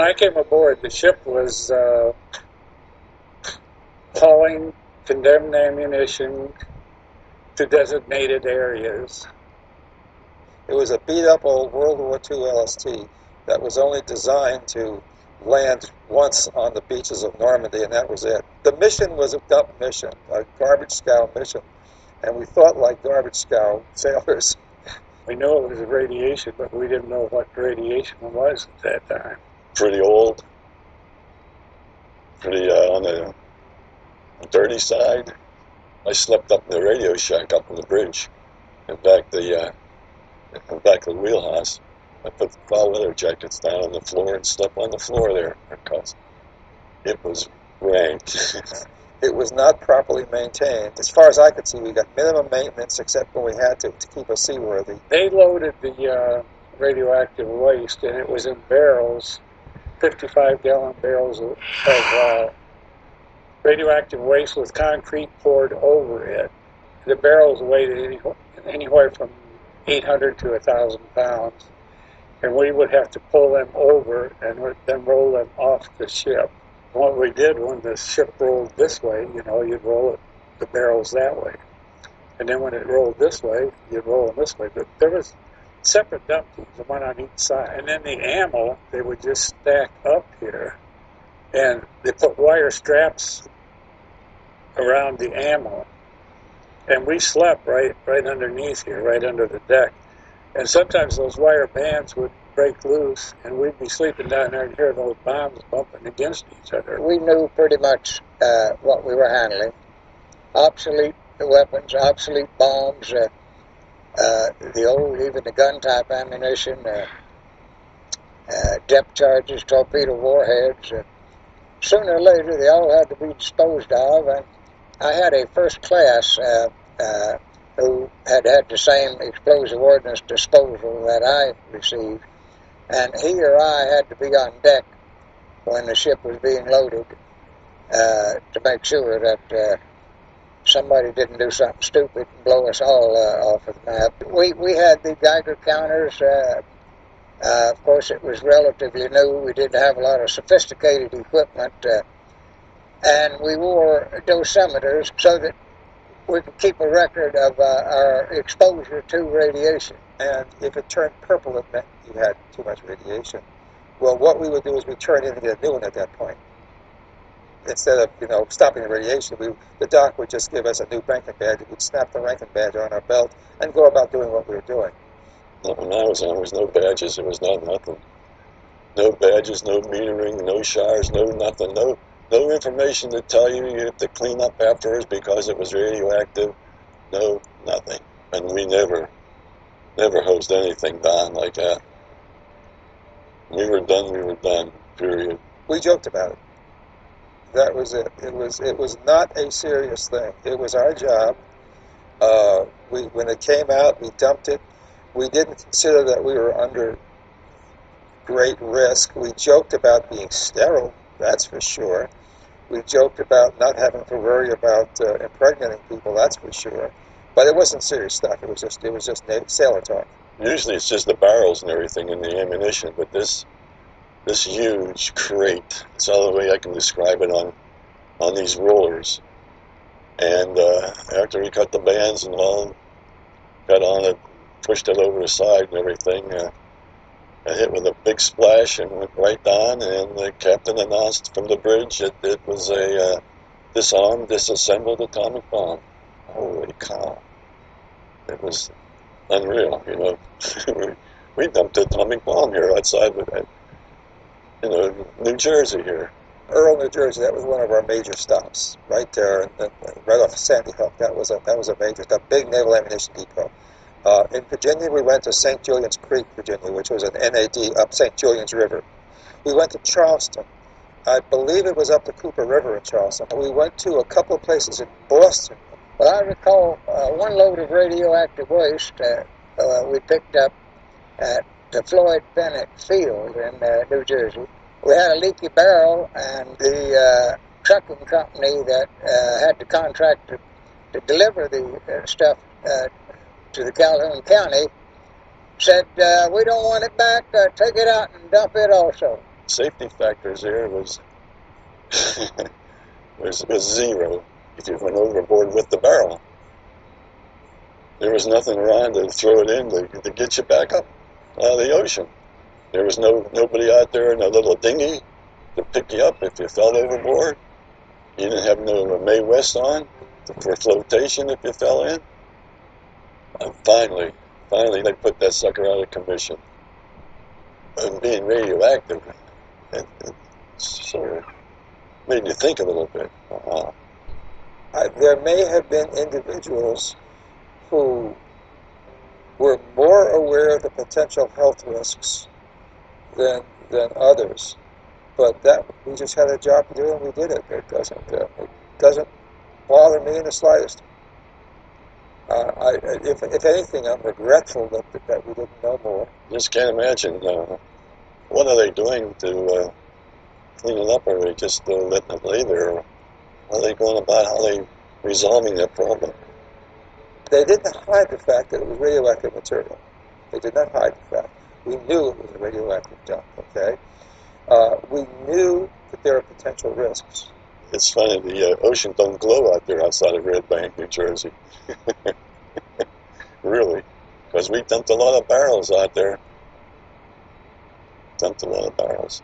I came aboard, the ship was hauling condemned ammunition to designated areas. It was a beat-up old World War II LST that was only designed to land once on the beaches of Normandy, and that was it. The mission was a dump mission, a garbage scow mission, and we thought like garbage scow sailors. We knew it was radiation, but we didn't know what radiation was at that time. Pretty old, pretty on the dirty side. I slept up in the radio shack up on the bridge, in back the wheelhouse. I put the foul weather jackets down on the floor and slept on the floor there because it was rank. It was not properly maintained. As far as I could see, we got minimum maintenance except when we had to keep us seaworthy. They loaded the radioactive waste, and it was in barrels, 55-gallon barrels of radioactive waste with concrete poured over it. The barrels weighed anywhere from 800 to 1,000 pounds, and we would have to pull them over and then roll them off the ship. What we did when the ship rolled this way, you know, you'd roll the barrels that way. And then when it rolled this way, you'd roll them this way. But there was separate dump teams, one on each side. And then the ammo, they would just stack up here. And they put wire straps around the ammo. And we slept right underneath here, right under the deck. And sometimes those wire bands would break loose, and we'd be sleeping down there and hear those bombs bumping against each other. We knew pretty much what we were handling. Obsolete weapons, obsolete bombs, the old, even the gun-type ammunition, depth charges, torpedo warheads. Sooner or later, they all had to be disposed of, and I had a first class who had the same explosive ordnance disposal that I received, and he or I had to be on deck when the ship was being loaded to make sure that somebody didn't do something stupid and blow us all off of the map. We had the Geiger counters. Of course, it was relatively new. We didn't have a lot of sophisticated equipment, and we wore dosimeters so that we could keep a record of our exposure to radiation. And if it turned purple, it meant you had too much radiation. Well, what we would do is we'd turn in and get a new one at that point. Instead of, stopping the radiation, the doc would just give us a new Rankin badge. We'd snap the Rankin badge on our belt and go about doing what we were doing. When I was on, there was no badges. There was nothing. No badges, no metering, no showers, no nothing. No information to tell you have to clean up afterwards because it was radioactive. No, nothing. And we never hosed anything down like that. We were done, period. We joked about it. That was it. It was not a serious thing. It was our job. When it came out, we dumped it. We didn't consider that we were under great risk. We joked about being sterile, that's for sure. We joked about not having to worry about impregnating people, that's for sure. But it wasn't serious stuff. It was just sailor talk. Usually it's just the barrels and everything in the ammunition, but this huge crate, it's all the way I can describe it on these rollers. And after we cut the bands and all, got on it, pushed it over the side and everything, I hit with a big splash and went right down, and the captain announced from the bridge that it was a disarmed, disassembled atomic bomb. Holy cow. It was unreal, We dumped an atomic bomb here outside of New Jersey here. Earl, New Jersey, that was one of our major stops, right there, right off of Sandy Hook. That was a major stop, big naval ammunition depot. In Virginia, we went to St. Julian's Creek, Virginia, which was an NAD up St. Julian's River. We went to Charleston. I believe it was up the Cooper River in Charleston. We went to a couple of places in Boston. Well, I recall one load of radioactive waste we picked up at the Floyd Bennett Field in New Jersey. We had a leaky barrel, and the trucking company that had the contract to deliver the stuff to the Calhoun County said, we don't want it back, take it out and dump it also. safety factors there was was zero if you went overboard with the barrel. There was nothing around to throw it in to get you back up out of the ocean. There was nobody out there in a little dinghy to pick you up if you fell overboard. You didn't have no Mae West on for flotation if you fell in. And finally they put that sucker out of commission. And being radioactive, it sort of made you think a little bit. There may have been individuals who were more aware of the potential health risks than others, but that we just had a job to do and we did it. It doesn't bother me in the slightest. If anything, I'm regretful that we didn't know more. Just can't imagine. What are they doing to clean it up, or are they just letting it lay there? How are they going about how they resolving that problem? They didn't hide the fact that it was radioactive material. They did not hide the fact. We knew it was a radioactive dump, okay? We knew that there are potential risks. It's funny, the ocean don't glow out there outside of Red Bank, New Jersey. Really. Because we dumped a lot of barrels out there. Dumped a lot of barrels.